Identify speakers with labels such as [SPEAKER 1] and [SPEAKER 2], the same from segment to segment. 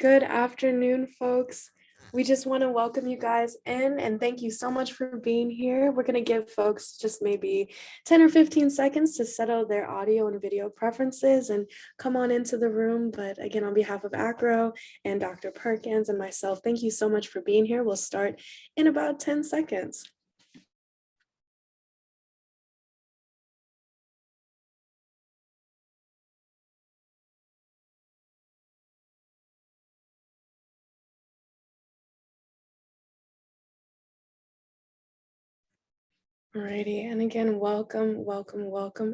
[SPEAKER 1] Good afternoon, folks. We just want to welcome you guys in and thank you so much for being here. We're going to give folks just maybe 10 or 15 seconds to settle their audio and video preferences and come on into the room. But again, on behalf of Acro and Dr. Perkins and myself, thank you so much for being here. We'll start in about 10 seconds. Alrighty, and again, welcome.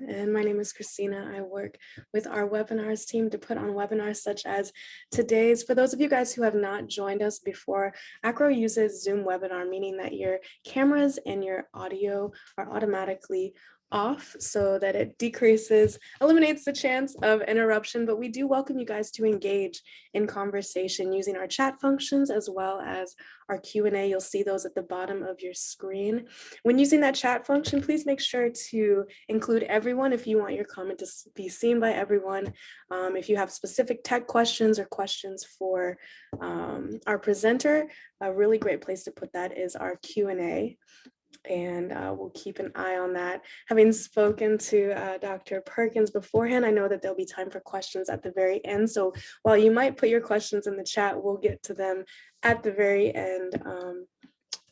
[SPEAKER 1] And my name is Christina. I work with our webinars team to put on webinars such as today's. For those of you guys who have not joined us before, Acro uses Zoom webinar, meaning that your cameras and your audio are automatically off so that it eliminates the chance of interruption, but we do welcome you guys to engage in conversation using our chat functions as well as our Q&A. You'll see those at the bottom of your screen. When using that chat function, please make sure to include everyone if you want your comment to be seen by everyone. If you have specific tech questions or questions for our presenter, a really great place to put that is our Q&A. And we'll keep an eye on that. Having spoken to Dr. Perkins beforehand, I know that there'll be time for questions at the very end. So while you might put your questions in the chat, we'll get to them at the very end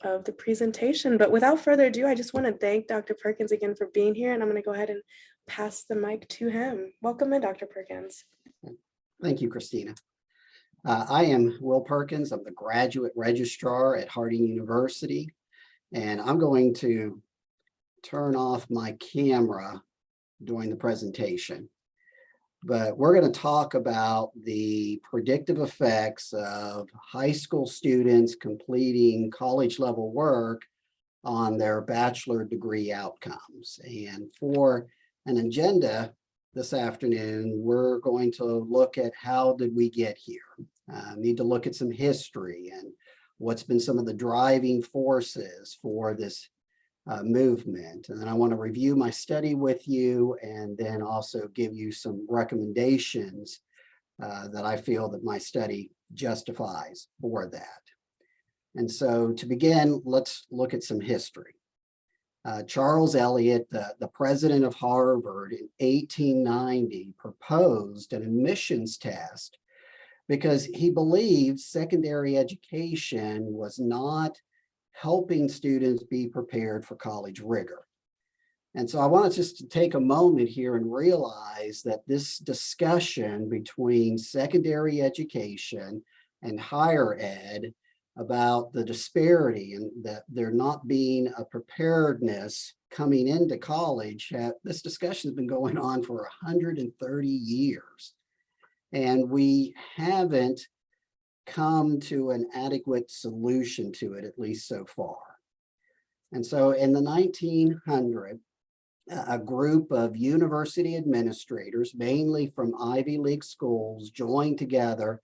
[SPEAKER 1] of the presentation. But without further ado, I just want to thank Dr. Perkins again for being here, and I'm going to go ahead and pass the mic to him. Welcome in, Dr. Perkins.
[SPEAKER 2] Thank you, Christina. I am Will Perkins. I'm the graduate registrar at Harding University. And I'm going to turn off my camera during the presentation. But we're going to talk about the predictive effects of high school students completing college level work on their bachelor degree outcomes. And for an agenda this afternoon, we're going to look at how did we get here. Need to look at some history and what's been some of the driving forces for this movement. And then I want to review my study with you and then also give you some recommendations that I feel that my study justifies for that. And so to begin, let's look at some history. Charles Eliot, the president of Harvard in 1890, proposed an admissions test because he believed secondary education was not helping students be prepared for college rigor. And so I want us just to take a moment here and realize that this discussion between secondary education and higher ed about the disparity and that there not being a preparedness coming into college, this discussion has been going on for 130 years. And we haven't come to an adequate solution to it, at least so far. And so in the 1900s, a group of university administrators, mainly from Ivy League schools, joined together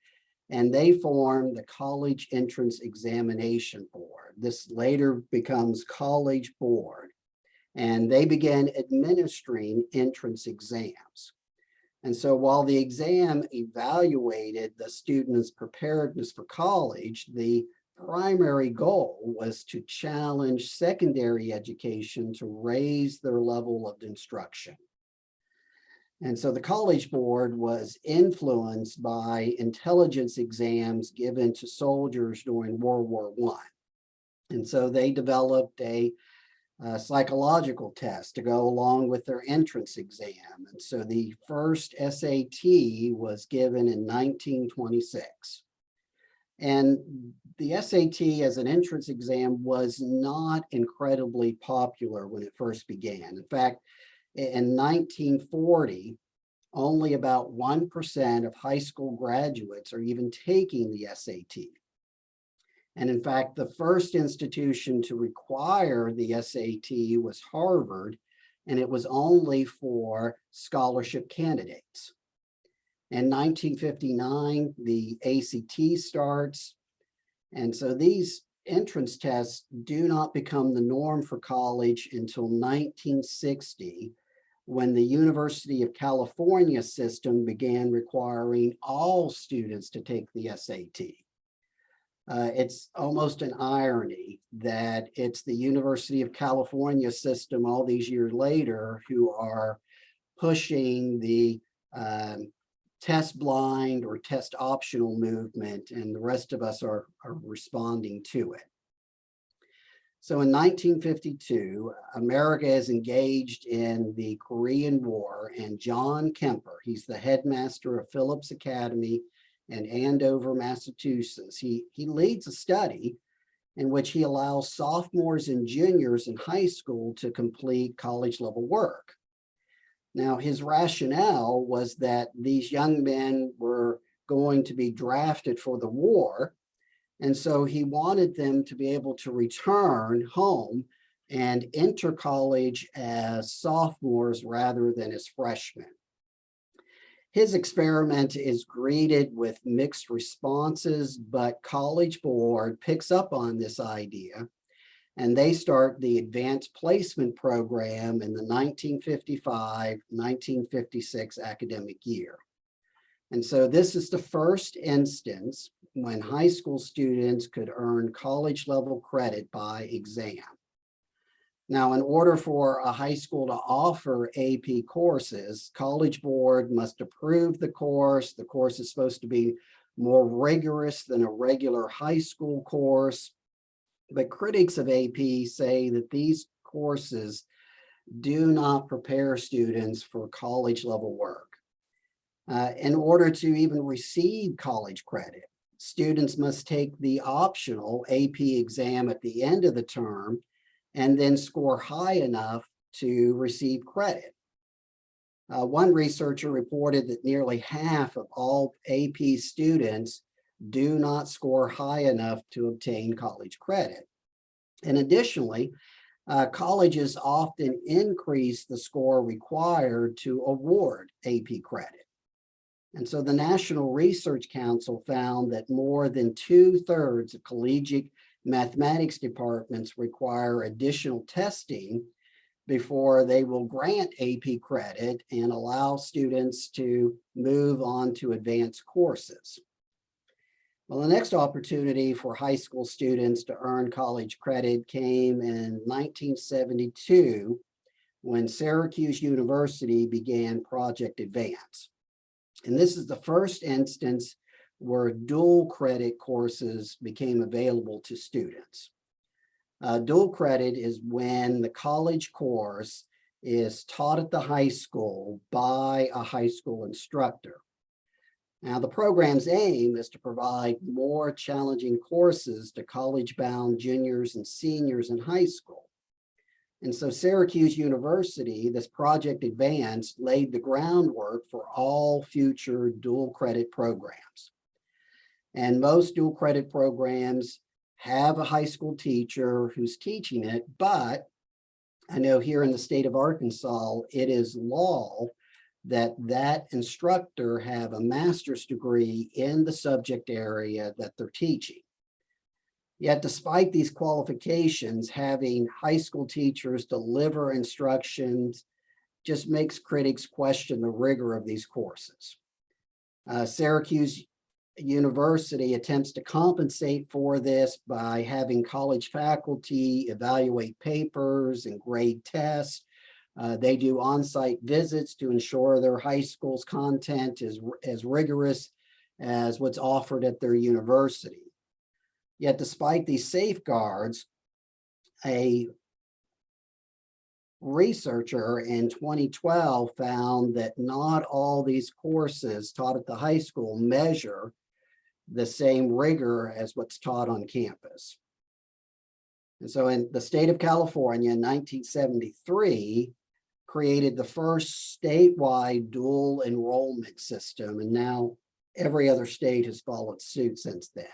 [SPEAKER 2] and they formed the College Entrance Examination Board. This later becomes College Board. And they began administering entrance exams. And so while the exam evaluated the students' preparedness for college, the primary goal was to challenge secondary education to raise their level of instruction. And so the College Board was influenced by intelligence exams given to soldiers during World War I. And so they developed a psychological test to go along with their entrance exam. And so the first SAT was given in 1926. And the SAT as an entrance exam was not incredibly popular when it first began. In fact, in 1940, only about 1% of high school graduates are even taking the SAT. And in fact, the first institution to require the SAT was Harvard, and it was only for scholarship candidates. In 1959, the ACT starts. And so these entrance tests do not become the norm for college until 1960, when the University of California system began requiring all students to take the SAT. It's almost an irony that it's the University of California system all these years later who are pushing the test blind or test optional movement, and the rest of us are responding to it. So in 1952, America is engaged in the Korean War, and John Kemper, he's the headmaster of Phillips Academy in Andover, Massachusetts. He leads a study in which he allows sophomores and juniors in high school to complete college level work. Now, his rationale was that these young men were going to be drafted for the war, and so he wanted them to be able to return home and enter college as sophomores rather than as freshmen. His experiment is greeted with mixed responses, but College Board picks up on this idea, and they start the advanced placement program in the 1955-1956 academic year. And so this is the first instance when high school students could earn college level credit by exam. Now, in order for a high school to offer AP courses, College Board must approve the course. The course is supposed to be more rigorous than a regular high school course. But critics of AP say that these courses do not prepare students for college level work. In order to even receive college credit, students must take the optional AP exam at the end of the term and then score high enough to receive credit. One researcher reported that nearly half of all AP students do not score high enough to obtain college credit. And additionally, colleges often increase the score required to award AP credit. And so the National Research Council found that more than 2/3 of collegiate mathematics departments require additional testing before they will grant AP credit and allow students to move on to advanced courses. Well, the next opportunity for high school students to earn college credit came in 1972 when Syracuse University began Project Advance. And this is the first instance where dual credit courses became available to students. Dual credit is when the college course is taught at the high school by a high school instructor. Now, the program's aim is to provide more challenging courses to college-bound juniors and seniors in high school. And so Syracuse University, this Project Advance, laid the groundwork for all future dual credit programs. And most dual credit programs have a high school teacher who's teaching it, but I know here in the state of Arkansas, it is law that that instructor have a master's degree in the subject area that they're teaching. Yet despite these qualifications, having high school teachers deliver instructions just makes critics question the rigor of these courses. Syracuse University attempts to compensate for this by having college faculty evaluate papers and grade tests. They do on-site visits to ensure their high school's content is as rigorous as what's offered at their university. Yet despite these safeguards, a researcher in 2012 found that not all these courses taught at the high school measure the same rigor as what's taught on campus. And so in the state of California in 1973, created the first statewide dual enrollment system, and now every other state has followed suit since then.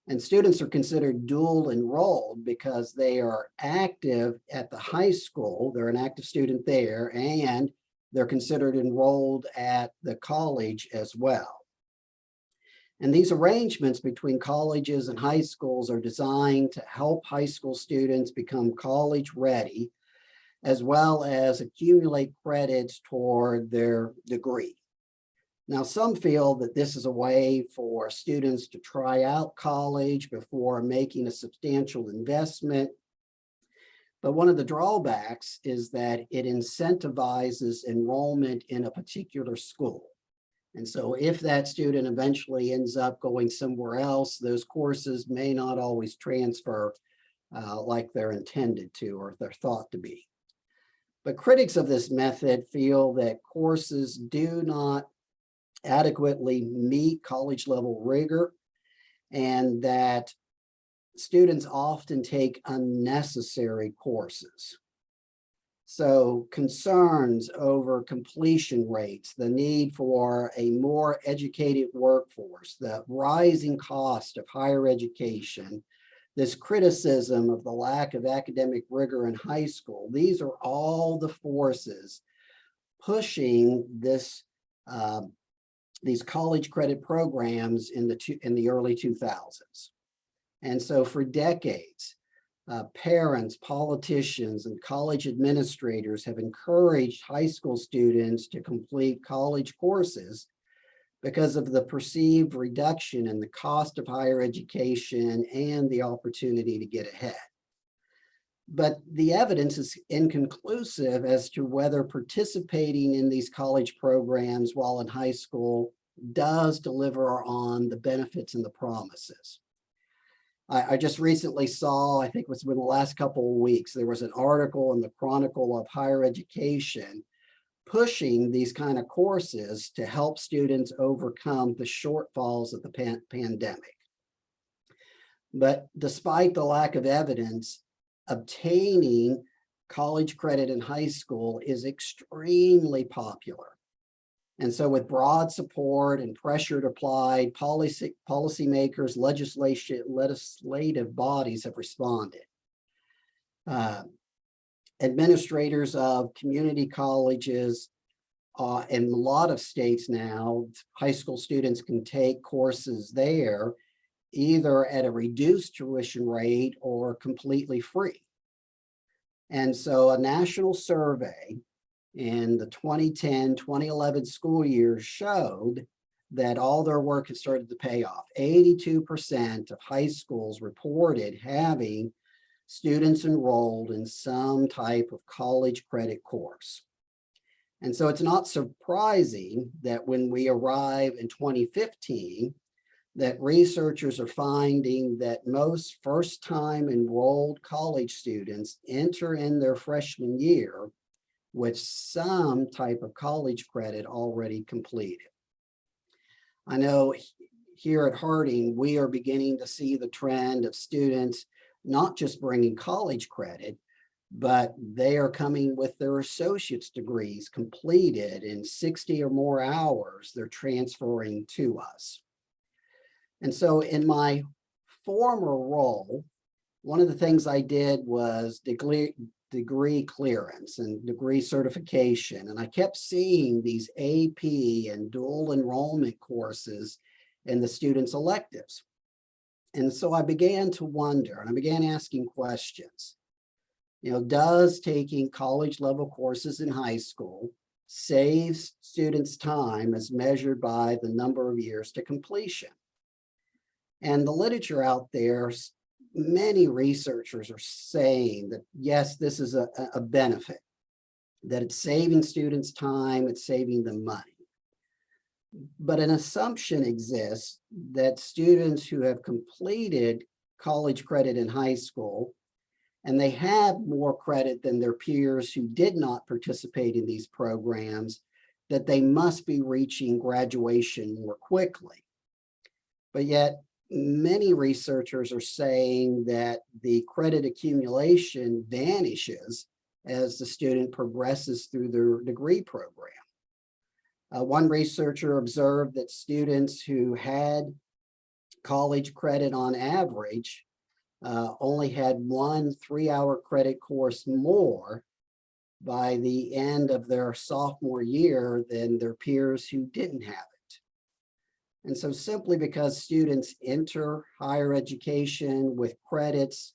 [SPEAKER 2] And students are considered dual enrolled because they are active at the high school, they're an active student there, and they're considered enrolled at the college as well. And these arrangements between colleges and high schools are designed to help high school students become college ready as well as accumulate credits toward their degree. Now, some feel that this is a way for students to try out college before making a substantial investment. But one of the drawbacks is that it incentivizes enrollment in a particular school. And so if that student eventually ends up going somewhere else, those courses may not always transfer like they're intended to or they're thought to be. But critics of this method feel that courses do not adequately meet college level rigor and that students often take unnecessary courses. So concerns over completion rates, the need for a more educated workforce, the rising cost of higher education, this criticism of the lack of academic rigor in high school, these are all the forces pushing this these college credit programs in the early 2000s. And so for decades, parents, politicians, and college administrators have encouraged high school students to complete college courses because of the perceived reduction in the cost of higher education and the opportunity to get ahead. But the evidence is inconclusive as to whether participating in these college programs while in high school does deliver on the benefits and the promises. I just recently saw, I think it was within the last couple of weeks, there was an article in the Chronicle of Higher Education pushing these kind of courses to help students overcome the shortfalls of the pandemic. But despite the lack of evidence, obtaining college credit in high school is extremely popular. And so with broad support and pressure applied, policymakers, legislative bodies have responded. Administrators of community colleges in a lot of states now, high school students can take courses there either at a reduced tuition rate or completely free. And so a national survey in the 2010-2011 school year showed that all their work had started to pay off. 82% of high schools reported having students enrolled in some type of college credit course. And so it's not surprising that when we arrive in 2015, that researchers are finding that most first-time enrolled college students enter in their freshman year with some type of college credit already completed. I know here at Harding, we are beginning to see the trend of students not just bringing college credit, but they are coming with their associate's degrees completed in 60 or more hours. They're transferring to us. And so in my former role, one of the things I did was degree clearance and degree certification. And I kept seeing these AP and dual enrollment courses in the students' electives. And so I began to wonder, and I began asking questions. Does taking college level courses in high school save students time as measured by the number of years to completion? And the literature out there, many researchers are saying that, yes, this is a benefit, that it's saving students time, it's saving them money. But an assumption exists that students who have completed college credit in high school and they have more credit than their peers who did not participate in these programs, that they must be reaching graduation more quickly. But yet, many researchers are saying that the credit accumulation vanishes as the student progresses through their degree program. One researcher observed that students who had college credit on average only had 1 3-hour credit course more by the end of their sophomore year than their peers who didn't have it. And so simply because students enter higher education with credits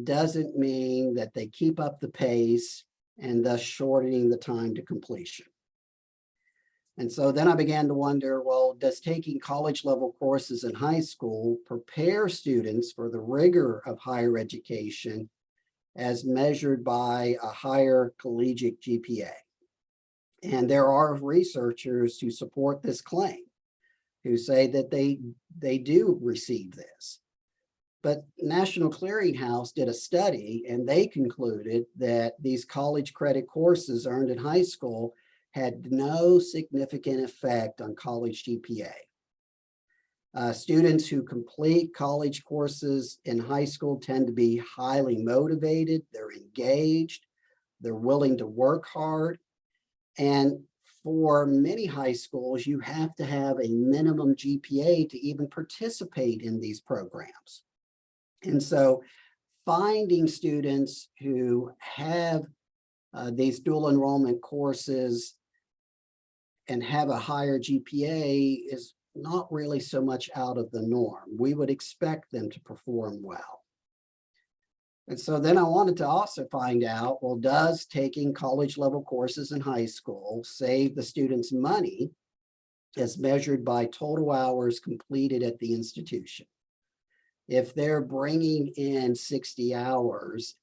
[SPEAKER 2] doesn't mean that they keep up the pace and thus shortening the time to completion. And so then I began to wonder, well, does taking college level courses in high school prepare students for the rigor of higher education as measured by a higher collegiate GPA? And there are researchers who support this claim, who say that they do receive this. But National Clearinghouse did a study and they concluded that these college credit courses earned in high school had no significant effect on college GPA. Students who complete college courses in high school tend to be highly motivated, they're engaged, they're willing to work hard. And for many high schools, you have to have a minimum GPA to even participate in these programs. And so finding students who have these dual enrollment courses and have a higher GPA is not really so much out of the norm. We would expect them to perform well. And so then I wanted to also find out, well, does taking college level courses in high school save the students money as measured by total hours completed at the institution? If they're bringing in 60 hours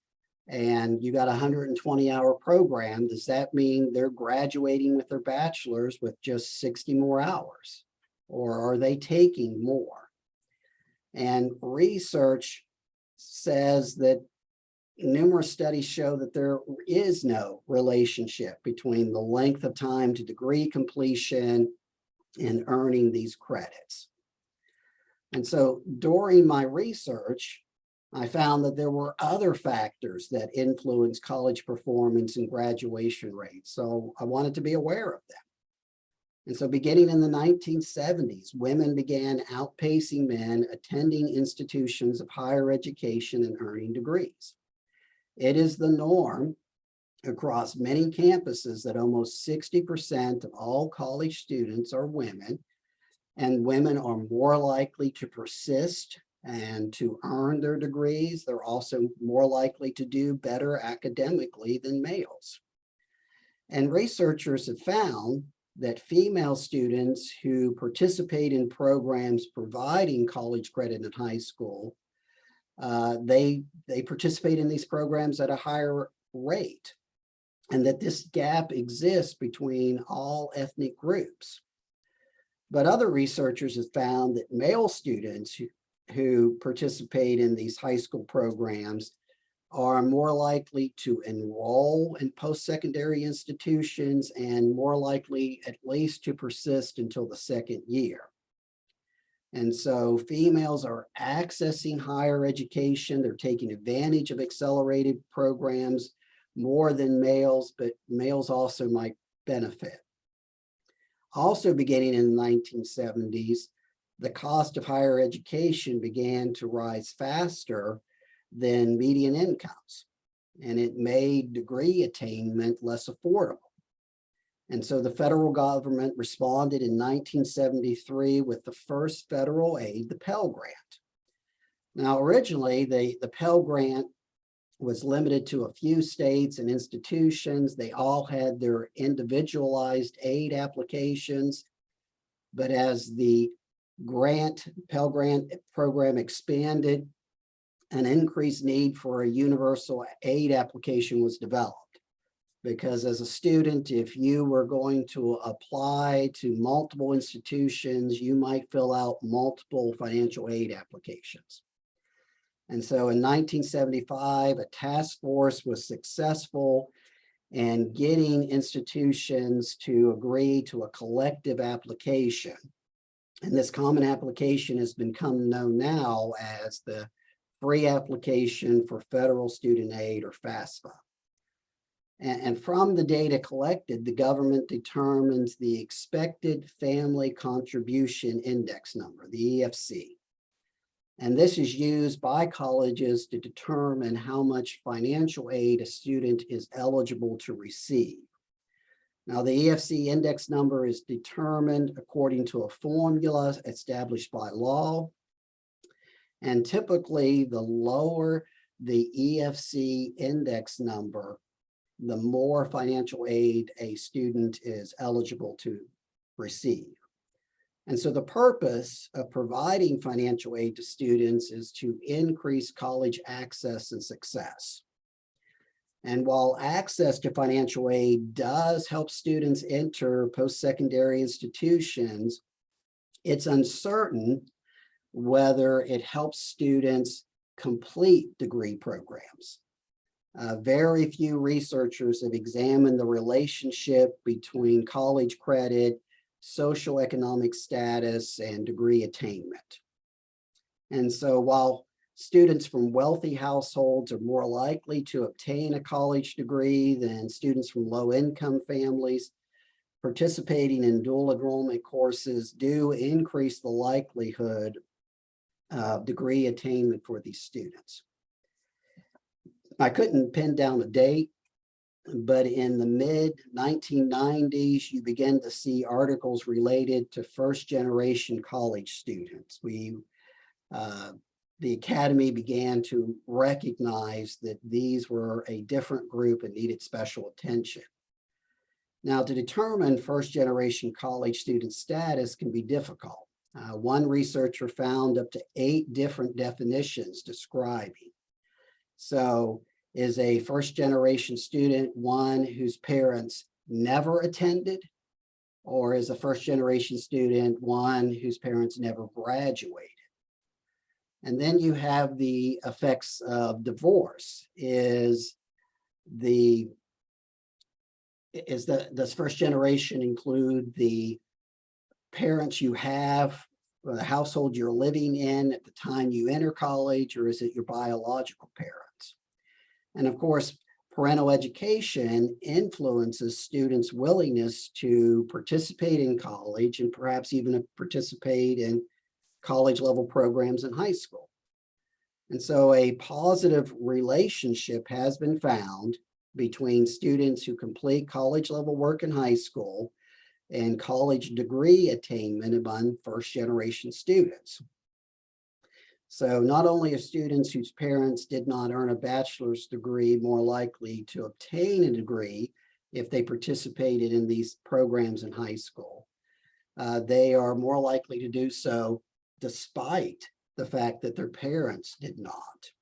[SPEAKER 2] and you got a 120-hour program, does that mean they're graduating with their bachelor's with just 60 more hours? Or are they taking more? And research says that numerous studies show that there is no relationship between the length of time to degree completion and earning these credits. And so during my research, I found that there were other factors that influence college performance and graduation rates. So I wanted to be aware of them. And so beginning in the 1970s, women began outpacing men attending institutions of higher education and earning degrees. It is the norm across many campuses that almost 60% of all college students are women, and women are more likely to persist and to earn their degrees. They're also more likely to do better academically than males. And researchers have found that female students who participate in programs providing college credit in high school, they participate in these programs at a higher rate, and that this gap exists between all ethnic groups. But other researchers have found that male students who participate in these high school programs are more likely to enroll in post-secondary institutions and more likely at least to persist until the second year. And so females are accessing higher education. They're taking advantage of accelerated programs more than males, but males also might benefit. Also beginning in the 1970s, the cost of higher education began to rise faster than median incomes, and it made degree attainment less affordable. And so the federal government responded in 1973 with the first federal aid, the Pell Grant. Now, originally, the Pell Grant was limited to a few states and institutions. They all had their individualized aid applications. But as the Pell Grant program expanded, an increased need for a universal aid application was developed. Because as a student, if you were going to apply to multiple institutions, you might fill out multiple financial aid applications. And so in 1975, a task force was successful in getting institutions to agree to a collective application. And this common application has become known now as the Free Application for Federal Student Aid, or FAFSA. And from the data collected, the government determines the expected family contribution index number, the EFC. And this is used by colleges to determine how much financial aid a student is eligible to receive. Now, the EFC index number is determined according to a formula established by law. And typically, the lower the EFC index number, the more financial aid a student is eligible to receive. And so the purpose of providing financial aid to students is to increase college access and success. And while access to financial aid does help students enter post-secondary institutions, it's uncertain whether it helps students complete degree programs. Very few researchers have examined the relationship between college credit, social economic status, and degree attainment. And so while students from wealthy households are more likely to obtain a college degree than students from low-income families, participating in dual enrollment courses do increase the likelihood of degree attainment for these students. I couldn't pin down a date, but in the mid-1990s, you begin to see articles related to first-generation college students. The Academy began to recognize that these were a different group and needed special attention. Now, to determine first-generation college student status can be difficult. One researcher found up to 8 different definitions describing. So, is a first-generation student one whose parents never attended, or is a first-generation student one whose parents never graduated? And then you have the effects of divorce. Does first generation include the parents you have, or the household you're living in at the time you enter college, or is it your biological parents? And of course, parental education influences students' willingness to participate in college and perhaps even participate in college level programs in high school. And so a positive relationship has been found between students who complete college level work in high school and college degree attainment among first generation students. So not only are students whose parents did not earn a bachelor's degree more likely to obtain a degree if they participated in these programs in high school, they are more likely to do so despite the fact that their parents did not.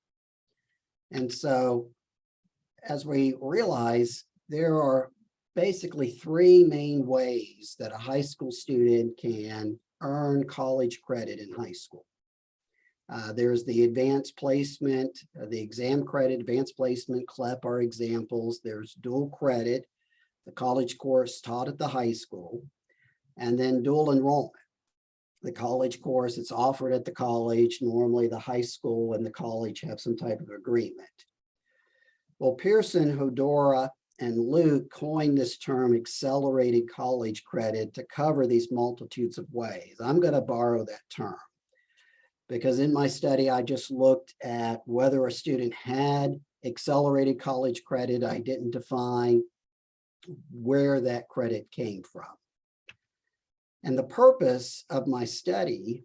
[SPEAKER 2] And so as we realize, there are basically 3 main ways that a high school student can earn college credit in high school. There's the advanced placement, the exam credit, advanced placement, CLEP are examples. There's dual credit, the college course taught at the high school, and then dual enrollment. The college course, it's offered at the college. Normally the high school and the college have some type of agreement. Well, Pearson, Hodora, and Luke coined this term accelerated college credit to cover these multitudes of ways. I'm going to borrow that term because in my study, I just looked at whether a student had accelerated college credit. I didn't define where that credit came from. And the purpose of my study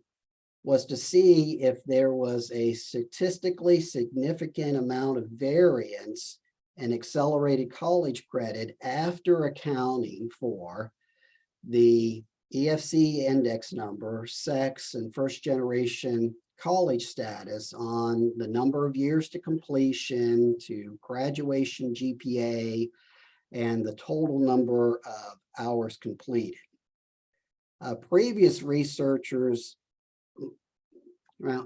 [SPEAKER 2] was to see if there was a statistically significant amount of variance in accelerated college credit after accounting for the EFC index number, sex, and first generation college status on the number of years to completion, to graduation GPA, and the total number of hours completed. Previous researchers,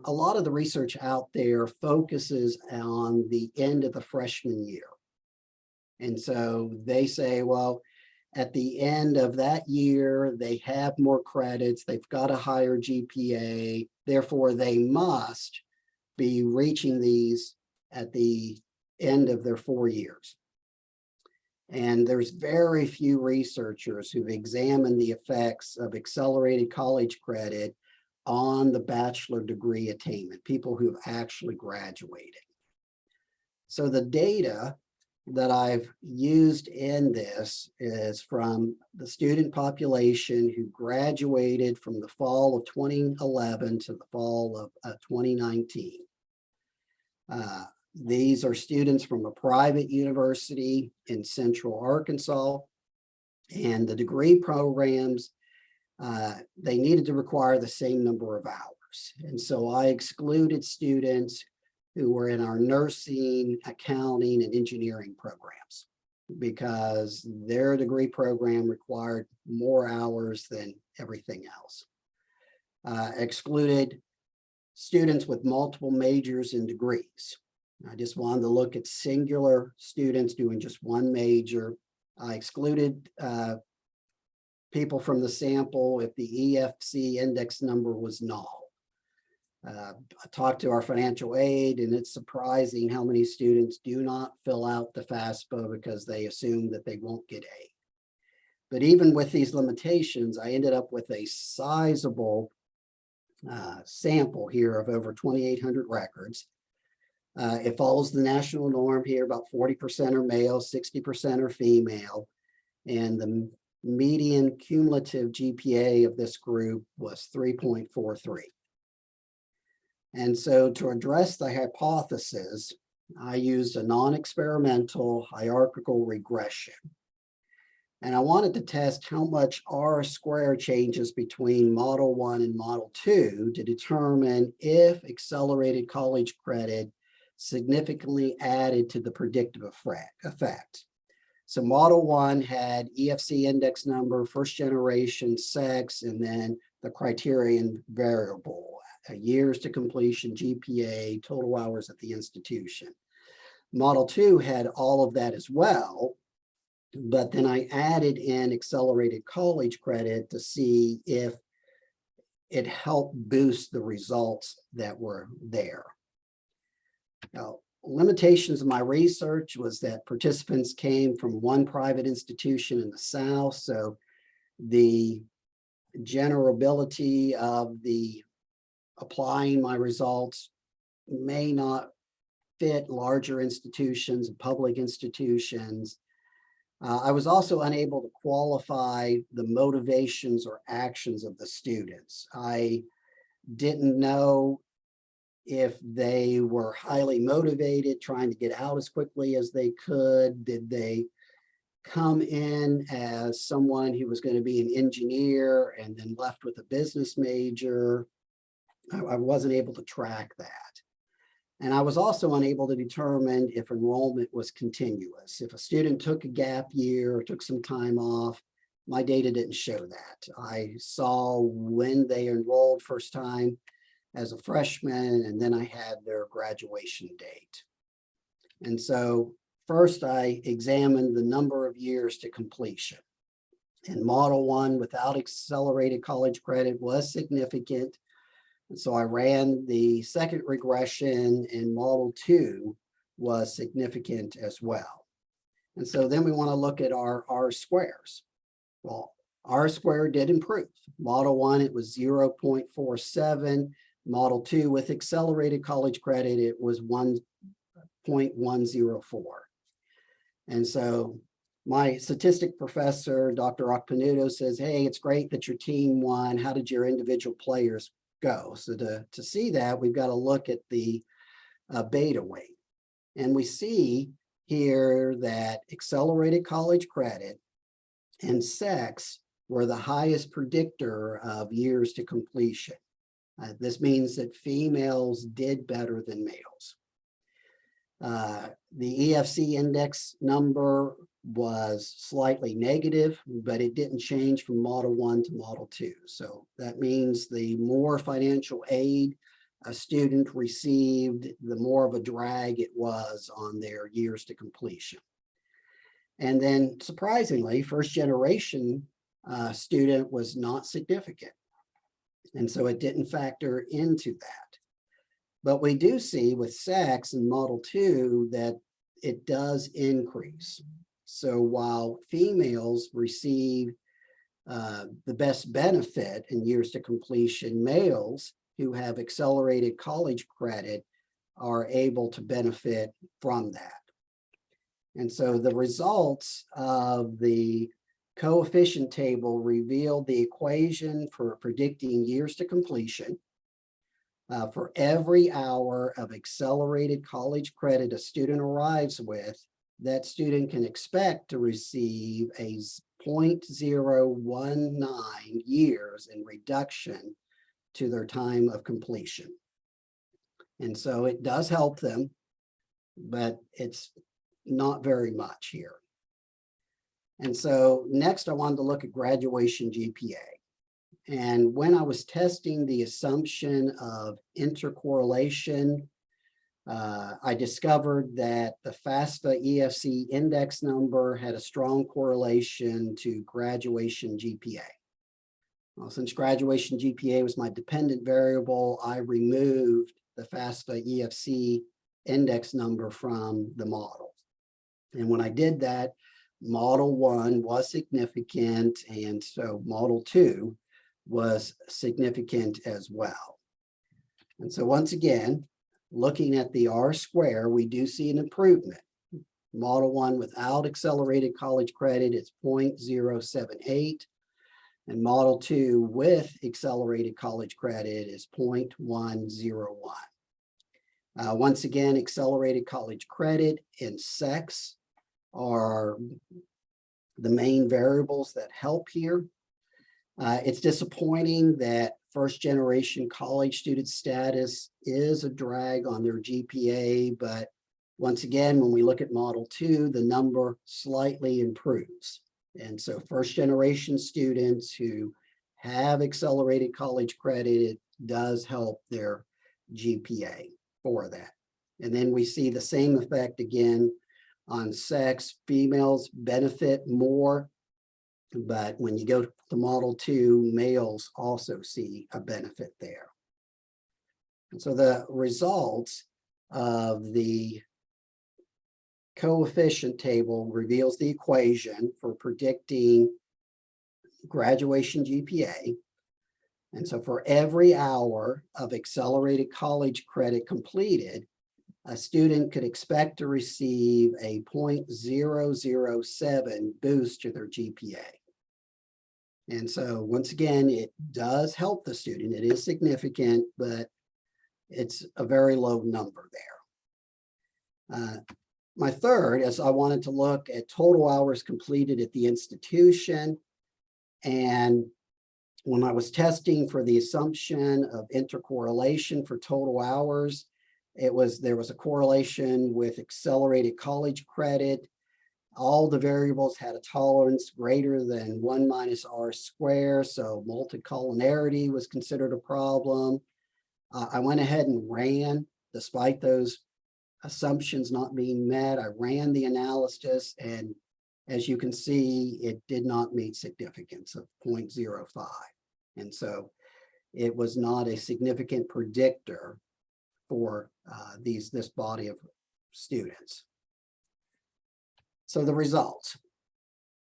[SPEAKER 2] a lot of the research out there focuses on the end of the freshman year. And so they say, well, at the end of that year, they have more credits, they've got a higher GPA, therefore they must be reaching these at the end of their 4 years. And there's very few researchers who've examined the effects of accelerated college credit on the bachelor degree attainment, people who've actually graduated. So the data that I've used in this is from the student population who graduated from the fall of 2011 to the fall of 2019. These are students from a private university in Central Arkansas, and the degree programs, they needed to require the same number of hours. And so I excluded students who were in our nursing, accounting, and engineering programs because their degree program required more hours than everything else. Excluded students with multiple majors and degrees. I just wanted to look at singular students doing just one major. I excluded people from the sample if the EFC index number was null. I talked to our financial aid, and it's surprising how many students do not fill out the FAFSA because they assume that they won't get A. But even with these limitations, I ended up with a sizable sample here of over 2,800 records. It follows the national norm here, about 40% are male, 60% are female, and the median cumulative GPA of this group was 3.43. And so to address the hypothesis, I used a non-experimental hierarchical regression. And I wanted to test how much R-squared changes between Model 1 and Model 2 to determine if accelerated college credit significantly added to the predictive effect. So Model 1 had EFC index number, first generation, sex, and then the criterion variable, years to completion, GPA, total hours at the institution. Model 2 had all of that as well, but then I added in accelerated college credit to see if it helped boost the results that were there. Now, limitations of my research was that participants came from one private institution in the South, so the generability of the applying my results may not fit larger institutions, public institutions. I was also unable to qualify the motivations or actions of the students. I didn't know if they were highly motivated, trying to get out as quickly as they could. Did they come in as someone who was going to be an engineer and then left with a business major? I wasn't able to track that. And I was also unable to determine if enrollment was continuous. If a student took a gap year or took some time off, my data didn't show that. I saw when they enrolled first time as a freshman, and then I had their graduation date. And so first I examined the number of years to completion. And Model 1 without accelerated college credit was significant. And so I ran the second regression, and Model 2 was significant as well. And so then we want to look at our R-squares. Well, R-squared did improve. Model 1, it was 0.47. Model 2 with accelerated college credit, it was 1.104. And so my statistic professor, Dr. Akpanudo, says, hey, it's great that your team won. How did your individual players go? So to see that, we've got to look at the beta weight. And we see here that accelerated college credit and sex were the highest predictor of years to completion. This means that females did better than males. The EFC index number was slightly negative, but it didn't change from Model 1 to Model 2. So that means the more financial aid a student received, the more of a drag it was on their years to completion. And then surprisingly, first generation student was not significant. And so it didn't factor into that. But we do see with sex in Model 2 that it does increase. So while females receive the best benefit in years to completion, males who have accelerated college credit are able to benefit from that. And so the results of the coefficient table revealed the equation for predicting years to completion. For every hour of accelerated college credit a student arrives with, that student can expect to receive a 0.019 years in reduction to their time of completion. And so it does help them, but it's not very much here. And so next I wanted to look at graduation GPA. And when I was testing the assumption of intercorrelation, I discovered that the FAFSA EFC index number had a strong correlation to graduation GPA. Well, since graduation GPA was my dependent variable, I removed the FAFSA EFC index number from the model. And when I did that, model 1 was significant, and so model 2 was significant as well. And so once again, looking at the R square, we do see an improvement. Model 1 without accelerated college credit is 0.078, and model 2 with accelerated college credit is 0.101. Once again, accelerated college credit and sex are the main variables that help here. It's disappointing that first generation college student status is a drag on their GPA, but once again, when we look at model 2, the number slightly improves. And so first generation students who have accelerated college credit, it does help their GPA for that. And then we see the same effect again on sex. Females benefit more, but when you go to model 2, males also see a benefit there. And so the results of the coefficient table reveals the equation for predicting graduation GPA. And so for every hour of accelerated college credit completed, a student could expect to receive a 0.007 boost to their GPA. And so once again, it does help the student. It is significant, but it's a very low number there. My third is I wanted to look at total hours completed at the institution. And when I was testing for the assumption of intercorrelation for total hours, there was a correlation with accelerated college credit. All the variables had a tolerance greater than 1 minus R squared, so multicollinarity was considered a problem. I went ahead and ran, despite those assumptions not being met, I ran the analysis, and as you can see, it did not meet significance of 0.05. And so it was not a significant predictor for this body of students. So the results.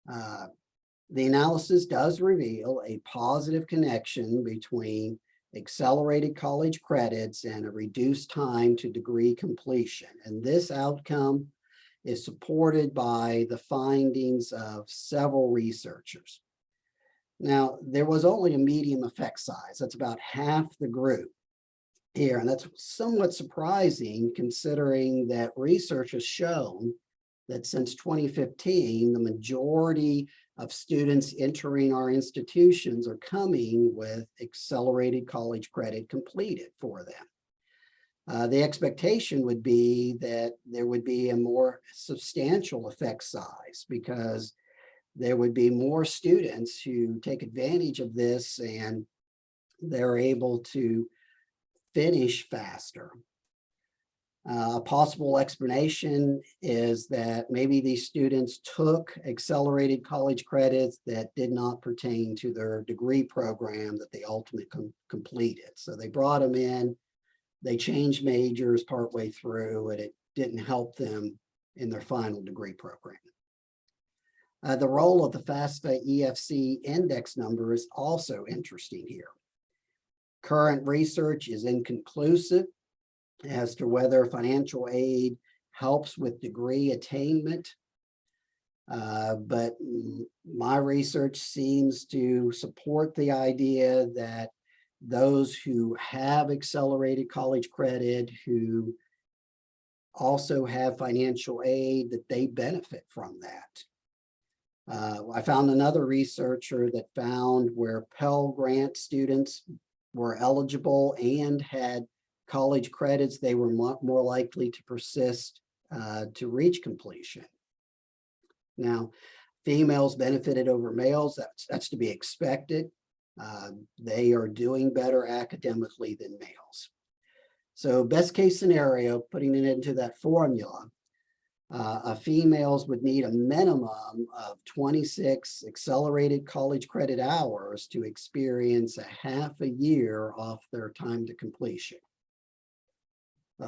[SPEAKER 2] The analysis does reveal a positive connection between accelerated college credits and a reduced time to degree completion. And this outcome is supported by the findings of several researchers. Now, there was only a medium effect size. That's about half the group here. And that's somewhat surprising considering that research has shown that since 2015, the majority of students entering our institutions are coming with accelerated college credit completed for them. The expectation would be that there would be a more substantial effect size because there would be more students who take advantage of this and they're able to finish faster. A possible explanation is that maybe these students took accelerated college credits that did not pertain to their degree program that they ultimately completed. So they brought them in, they changed majors partway through, and it didn't help them in their final degree program. The role of the FAFSA EFC index number is also interesting here. Current research is inconclusive as to whether financial aid helps with degree attainment. But my research seems to support the idea that those who have accelerated college credit, who also have financial aid, that they benefit from that. I found another researcher that found where Pell Grant students were eligible and had college credits, they were more likely to persist to reach completion. Now, females benefited over males. That's to be expected. They are doing better academically than males. So best case scenario, putting it into that formula, females would need a minimum of 26 accelerated college credit hours to experience a half a year off their time to completion.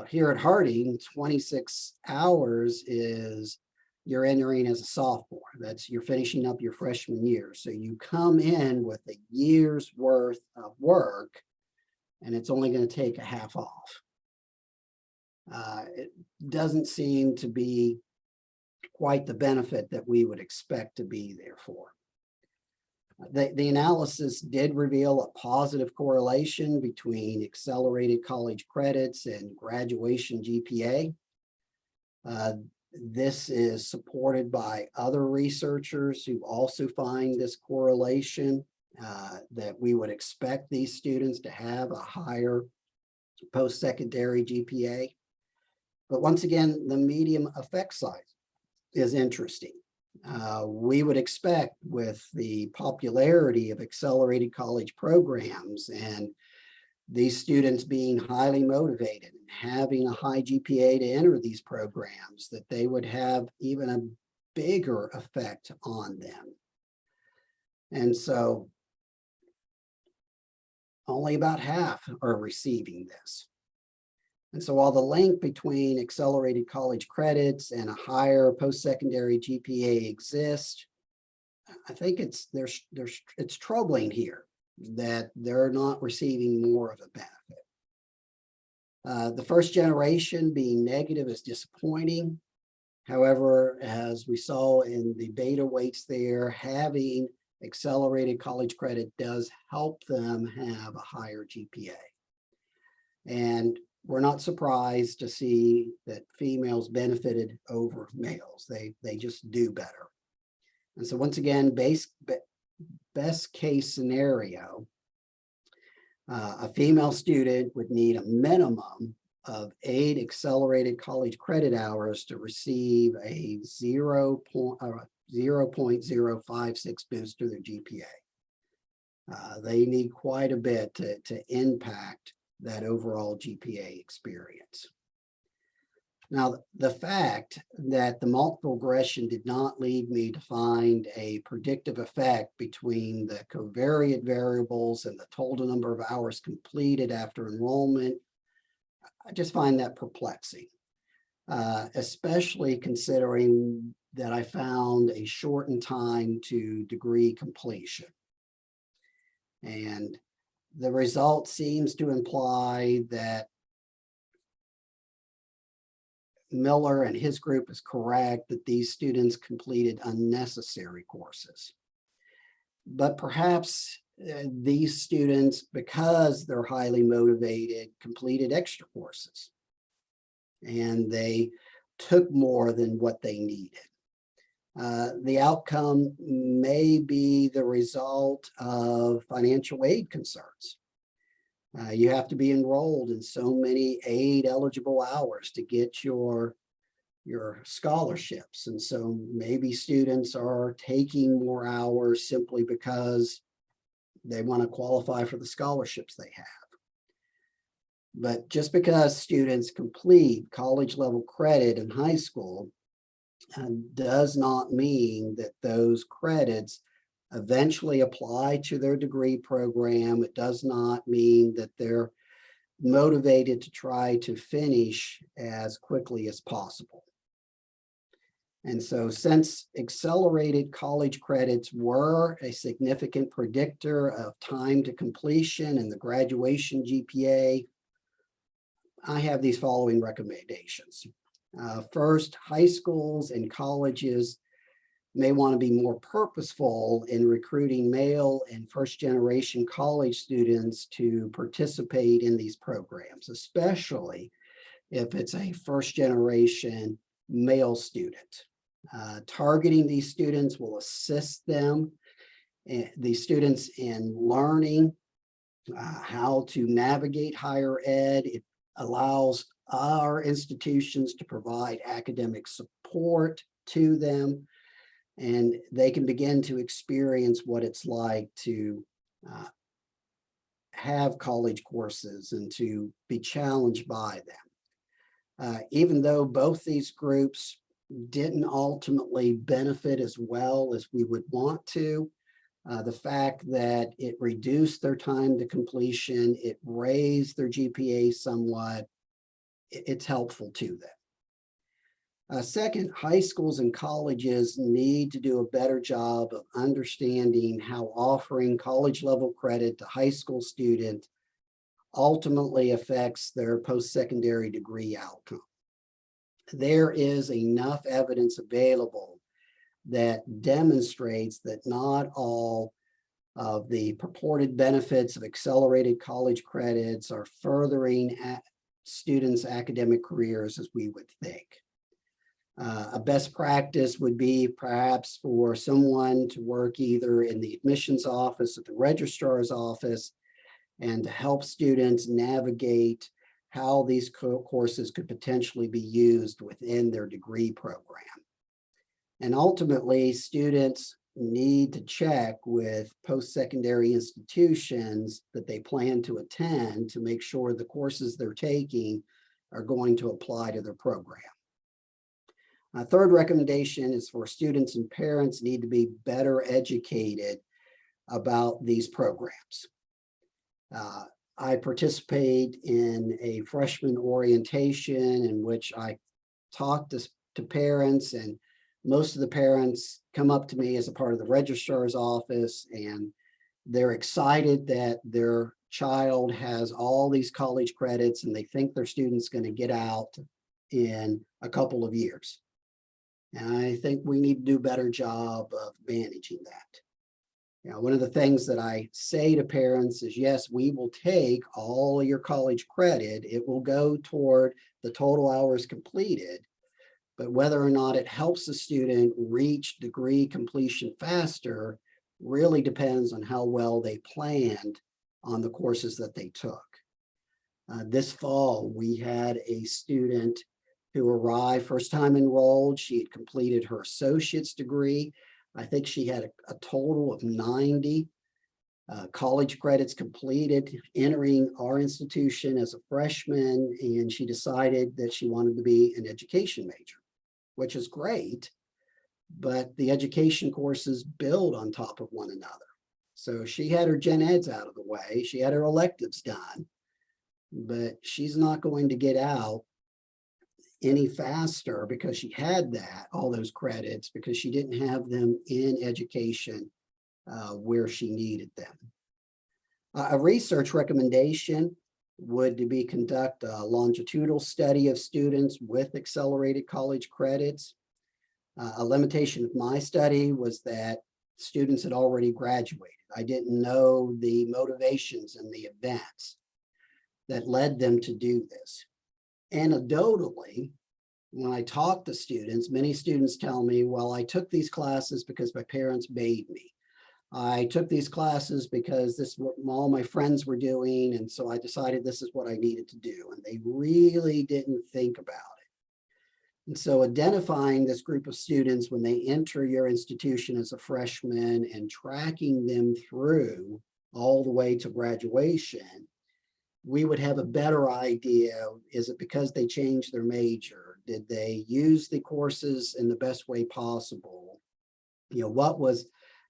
[SPEAKER 2] Here at Harding, 26 hours is you're entering as a sophomore. That's you're finishing up your freshman year. So you come in with a year's worth of work, and it's only going to take a half off. It doesn't seem to be quite the benefit that we would expect to be there for. The analysis did reveal a positive correlation between accelerated college credits and graduation GPA. This is supported by other researchers who also find this correlation, that we would expect these students to have a higher post-secondary GPA. But once again, the medium effect size is interesting. We would expect, with the popularity of accelerated college programs and these students being highly motivated and having a high GPA to enter these programs, that they would have even a bigger effect on them. And so only about half are receiving this. And so while the link between accelerated college credits and a higher post-secondary GPA exists, I think it's troubling here that they're not receiving more of a benefit. The first generation being negative is disappointing. However, as we saw in the beta weights there, having accelerated college credit does help them have a higher GPA. And we're not surprised to see that females benefited over males. They just do better. And so once again, best case scenario, a female student would need a minimum of 8 accelerated college credit hours to receive a 0.056 boost to their GPA. They need quite a bit to impact that overall GPA experience. Now, the fact that the multiple regression did not lead me to find a predictive effect between the covariate variables and the total number of hours completed after enrollment, I just find that perplexing, especially considering that I found a shortened time to degree completion. And the result seems to imply that Miller and his group is correct that these students completed unnecessary courses. But perhaps these students, because they're highly motivated, completed extra courses, and they took more than what they needed. The outcome may be the result of financial aid concerns. You have to be enrolled in so many aid eligible hours to get your scholarships. And so maybe students are taking more hours simply because they want to qualify for the scholarships they have. But just because students complete college level credit in high school does not mean that those credits eventually apply to their degree program. It does not mean that they're motivated to try to finish as quickly as possible. And so since accelerated college credits were a significant predictor of time to completion and the graduation GPA, I have these following recommendations. First, high schools and colleges may want to be more purposeful in recruiting male and first-generation college students to participate in these programs, especially if it's a first-generation male student. Targeting these students will assist them, these students, in learning how to navigate higher ed. It allows our institutions to provide academic support to them, and they can begin to experience what it's like to have college courses and to be challenged by them. Even though both these groups didn't ultimately benefit as well as we would want to, the fact that it reduced their time to completion, it raised their GPA somewhat, it's helpful to them. Second, high schools and colleges need to do a better job of understanding how offering college level credit to high school students ultimately affects their post-secondary degree outcome. There is enough evidence available that demonstrates that not all of the purported benefits of accelerated college credits are furthering students' academic careers as we would think. A best practice would be perhaps for someone to work either in the admissions office or the registrar's office and to help students navigate how these courses could potentially be used within their degree program. And ultimately, students need to check with post-secondary institutions that they plan to attend to make sure the courses they're taking are going to apply to their program. A third recommendation is for students and parents need to be better educated about these programs. I participate in a freshman orientation in which I talk to parents, and most of the parents come up to me as a part of the registrar's office, and they're excited that their child has all these college credits and they think their student's going to get out in a couple of years. And I think we need to do a better job of managing that. You know, one of the things that I say to parents is, yes, we will take all of your college credit. It will go toward the total hours completed, but whether or not it helps the student reach degree completion faster really depends on how well they planned on the courses that they took. This fall, we had a student who arrived first time enrolled. She had completed her associate's degree. I think she had a total of 90 college credits completed, entering our institution as a freshman, and she decided that she wanted to be an education major, which is great, but the education courses build on top of one another. So she had her gen eds out of the way, she had her electives done, but she's not going to get out any faster because she had all those credits, because she didn't have them in education where she needed them. A research recommendation would be conduct a longitudinal study of students with accelerated college credits. A limitation of my study was that students had already graduated. I didn't know the motivations and the events that led them to do this. Anecdotally, when I talk to students, many students tell me, well, I took these classes because my parents made me. I took these classes because this is what all my friends were doing, and so I decided this is what I needed to do. And they really didn't think about it. And so identifying this group of students when they enter your institution as a freshman and tracking them through all the way to graduation, we would have a better idea. Is it because they changed their major? Did they use the courses in the best way possible? You know, what was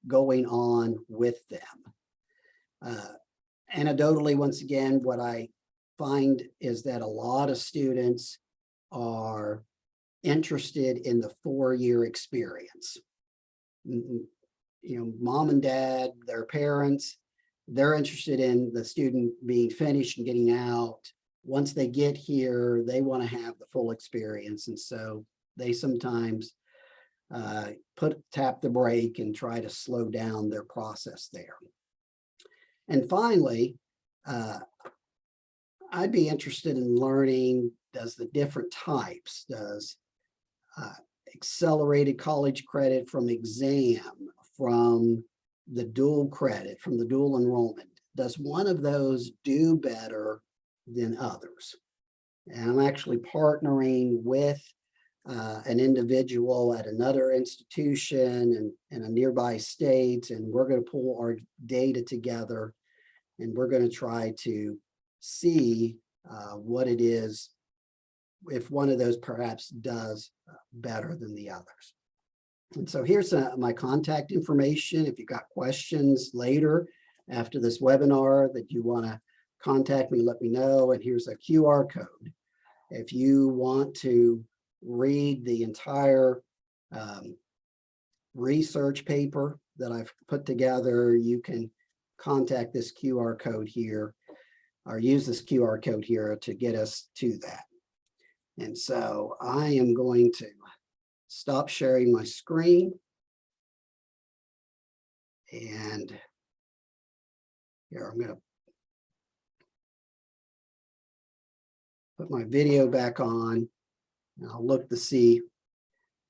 [SPEAKER 2] going on with them? Anecdotally, once again, what I find is that a lot of students are interested in the 4-year experience. You know, mom and dad, their parents, they're interested in the student being finished and getting out. Once they get here, they want to have the full experience. And so they sometimes tap the brake and try to slow down their process there. And finally, I'd be interested in learning, does the different types, does accelerated college credit from exam, from the dual credit, from the dual enrollment, does one of those do better than others? And I'm actually partnering with an individual at another institution in a nearby state, and we're going to pull our data together, and we're going to try to see what it is, if one of those perhaps does better than the others. And so here's my contact information. If you've got questions later after this webinar that you want to contact me, let me know. And here's a QR code. If you want to read the entire research paper that I've put together, you can contact this QR code here, or use this QR code here to get us to that. And so I am going to stop sharing my screen. And here, I'm going to put my video back on, and I'll look to see.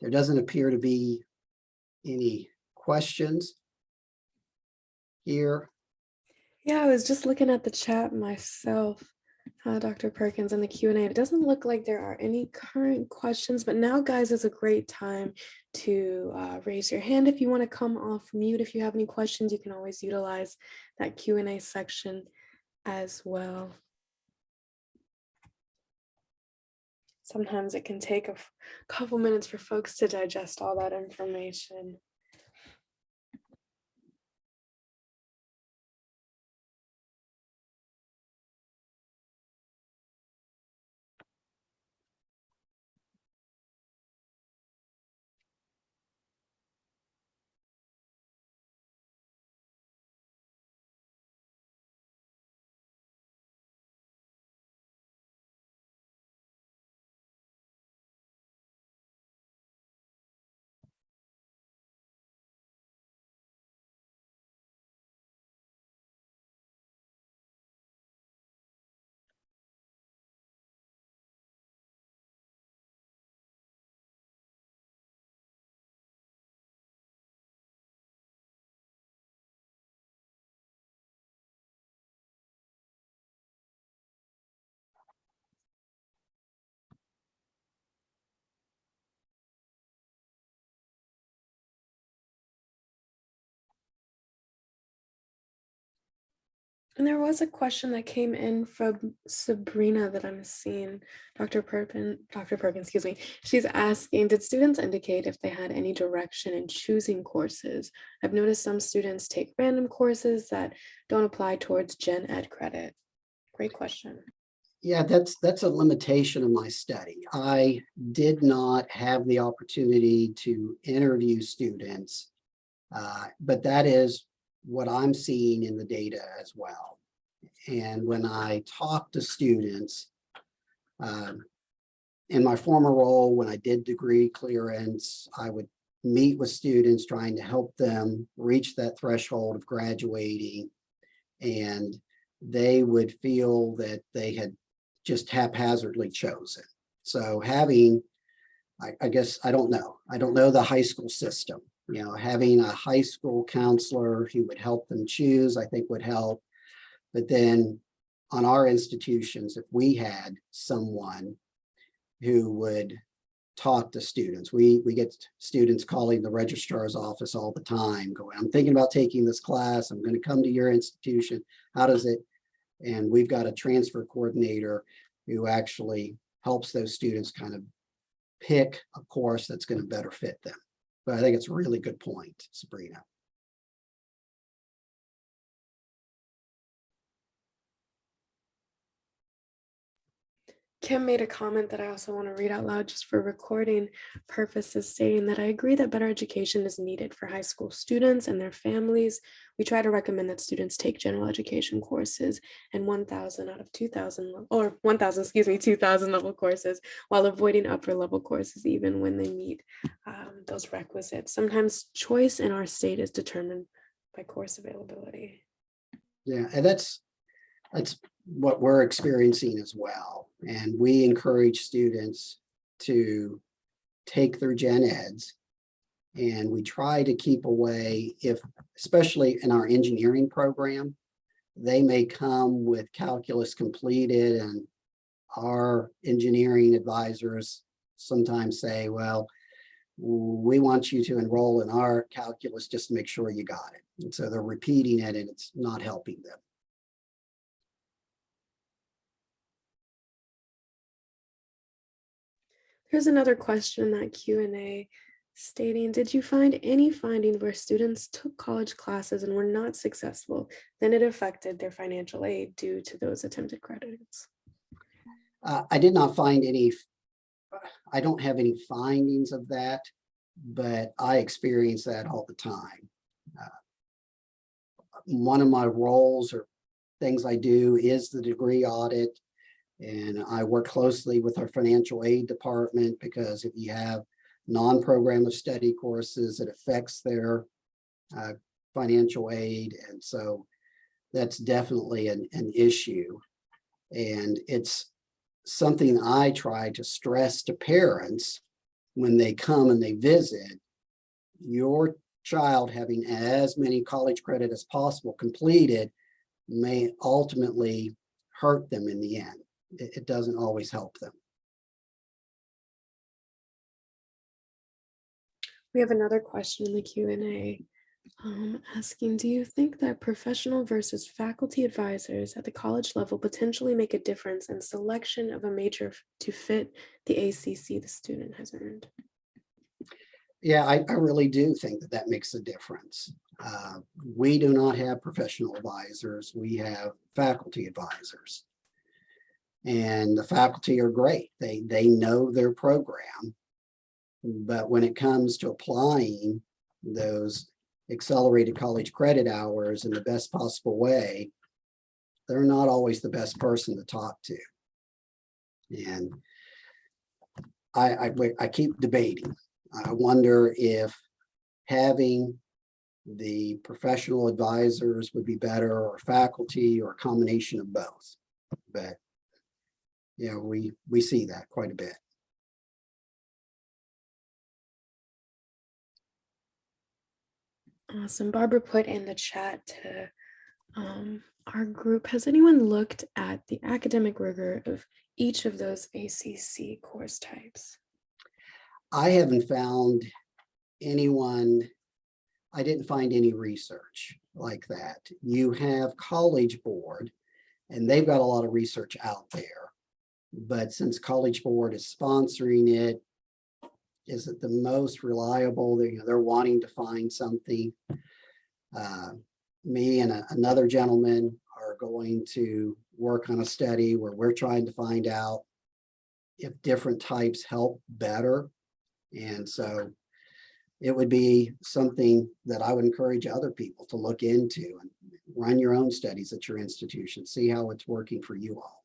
[SPEAKER 2] There doesn't appear to be any questions here.
[SPEAKER 1] Yeah, I was just looking at the chat myself, Dr. Perkins, and the Q&A. It doesn't look like there are any current questions, but now, guys, is a great time to raise your hand if you want to come off mute. If you have any questions, you can always utilize that Q&A section as well. Sometimes it can take a couple minutes for folks to digest all that information. And there was a question that came in from Sabrina that I'm seeing, Dr. Perkins, excuse me. She's asking, did students indicate if they had any direction in choosing courses? I've noticed some students take random courses that don't apply towards gen ed credit. Great question.
[SPEAKER 2] Yeah, that's a limitation of my study. I did not have the opportunity to interview students, but that is what I'm seeing in the data as well. And when I talk to students, in my former role, when I did degree clearance, I would meet with students trying to help them reach that threshold of graduating, and they would feel that they had just haphazardly chosen. So having, I guess, I don't know the high school system. You know, having a high school counselor who would help them choose, I think would help. But then on our institutions, if we had someone who would talk to students, we get students calling the registrar's office all the time going, I'm thinking about taking this class, I'm going to come to your institution, how does it? And we've got a transfer coordinator who actually helps those students kind of pick a course that's going to better fit them. But I think it's a really good point, Sabrina.
[SPEAKER 1] Kim made a comment that I also want to read out loud just for recording purposes, stating that I agree that better education is needed for high school students and their families. We try to recommend that students take general education courses and 1,000 out of 2,000 or 1,000, 2,000 level courses while avoiding upper level courses even when they meet those requisites. Sometimes choice in our state is determined by course availability.
[SPEAKER 2] Yeah, and that's what we're experiencing as well. And we encourage students to take their gen eds, and we try to keep away, if especially in our engineering program, they may come with calculus completed, and our engineering advisors sometimes say, well, we want you to enroll in our calculus just to make sure you got it. And so they're repeating it, and it's not helping them.
[SPEAKER 1] Here's another question in that Q&A stating, did you find any findings where students took college classes and were not successful, then it affected their financial aid due to those attempted credits?
[SPEAKER 2] I did not find any, I don't have any findings of that, but I experience that all the time. One of my roles or things I do is the degree audit. And I work closely with our financial aid department, because if you have non-program of study courses, it affects their financial aid. And so that's definitely an issue. And it's something I try to stress to parents when they come and they visit. Your child having as many college credit as possible completed may ultimately hurt them in the end. It doesn't always help them.
[SPEAKER 1] We have another question in the Q&A asking, do you think that professional versus faculty advisors at the college level potentially make a difference in selection of a major to fit the ACC the student has earned?
[SPEAKER 2] Yeah, I really do think that that makes a difference. We do not have professional advisors. We have faculty advisors. And the faculty are great. They know their program. But when it comes to applying those accelerated college credit hours in the best possible way, they're not always the best person to talk to. And I keep debating. I wonder if having the professional advisors would be better, or faculty, or a combination of both. But you know, we see that quite a bit.
[SPEAKER 1] Awesome. Barbara put in the chat to our group, has anyone looked at the academic rigor of each of those ACC course types?
[SPEAKER 2] I haven't found anyone, I didn't find any research like that. You have College Board, and they've got a lot of research out there. But since College Board is sponsoring it, is it the most reliable? They're wanting to find something. Me and another gentleman are going to work on a study where we're trying to find out if different types help better. And so it would be something that I would encourage other people to look into and run your own studies at your institution, see how it's working for you all.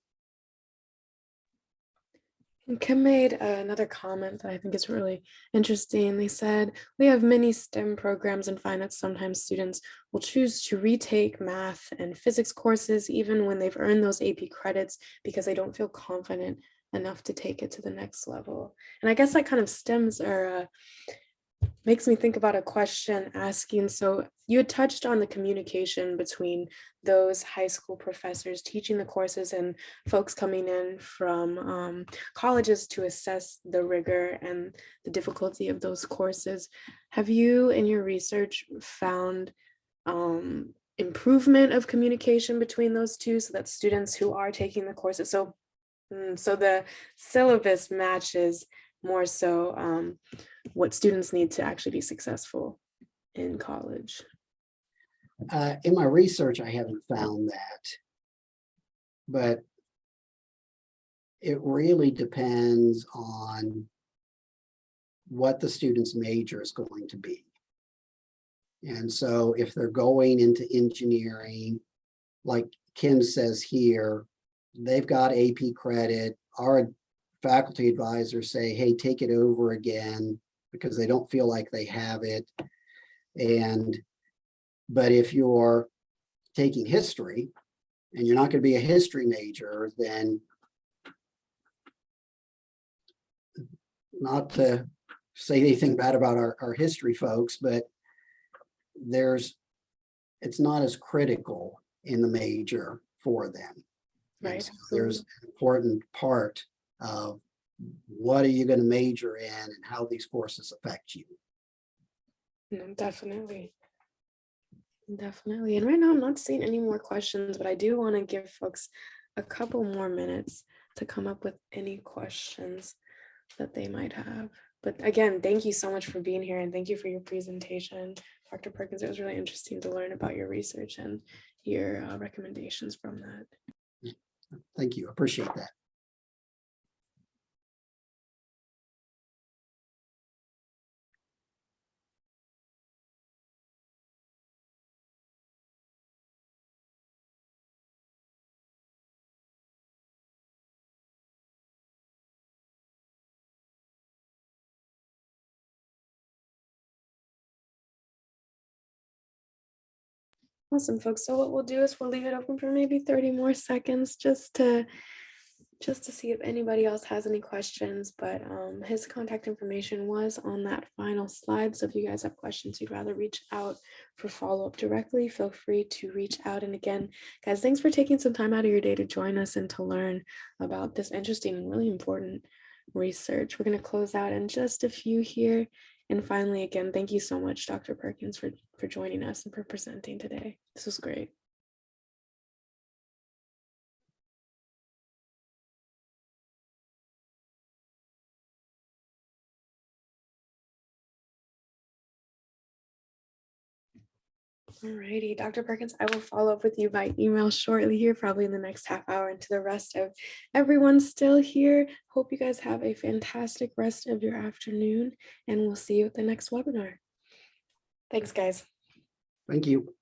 [SPEAKER 1] And Kim made another comment that I think is really interesting. They said, we have many STEM programs and find that sometimes students will choose to retake math and physics courses even when they've earned those AP credits because they don't feel confident enough to take it to the next level. And I guess that kind of stems or makes me think about a question asking, so you had touched on the communication between those high school professors teaching the courses and folks coming in from colleges to assess the rigor and the difficulty of those courses. Have you in your research found improvement of communication between those two so that students who are taking the courses, so the syllabus matches more so what students need to actually be successful in college?
[SPEAKER 2] In my research, I haven't found that, but it really depends on what the student's major is going to be. And so if they're going into engineering, like Kim says here, they've got AP credit. Our faculty advisors say, hey, take it over again because they don't feel like they have it. But if you're taking history and you're not going to be a history major, then not to say anything bad about our history folks, but it's not as critical in the major for them.
[SPEAKER 1] Right.
[SPEAKER 2] So there's an important part of what are you going to major in and how these courses affect you.
[SPEAKER 1] No, definitely. Definitely. And right now I'm not seeing any more questions, but I do want to give folks a couple more minutes to come up with any questions that they might have. But again, thank you so much for being here and thank you for your presentation, Dr. Perkins. It was really interesting to learn about your research and your recommendations from that.
[SPEAKER 2] Thank you. Appreciate that.
[SPEAKER 1] Awesome, folks. So what we'll do is we'll leave it open for maybe 30 more seconds just to see if anybody else has any questions. But his contact information was on that final slide. So if you guys have questions, you'd rather reach out for follow-up directly, feel free to reach out. And again, guys, thanks for taking some time out of your day to join us and to learn about this interesting and really important research. We're going to close out in just a few here. And finally, again, thank you so much, Dr. Perkins, for joining us and for presenting today. This was great. Alrighty, Dr. Perkins, I will follow up with you by email shortly here, probably in the next half hour. And to the rest of everyone still here, hope you guys have a fantastic rest of your afternoon, and we'll see you at the next webinar. Thanks, guys.
[SPEAKER 2] Thank you.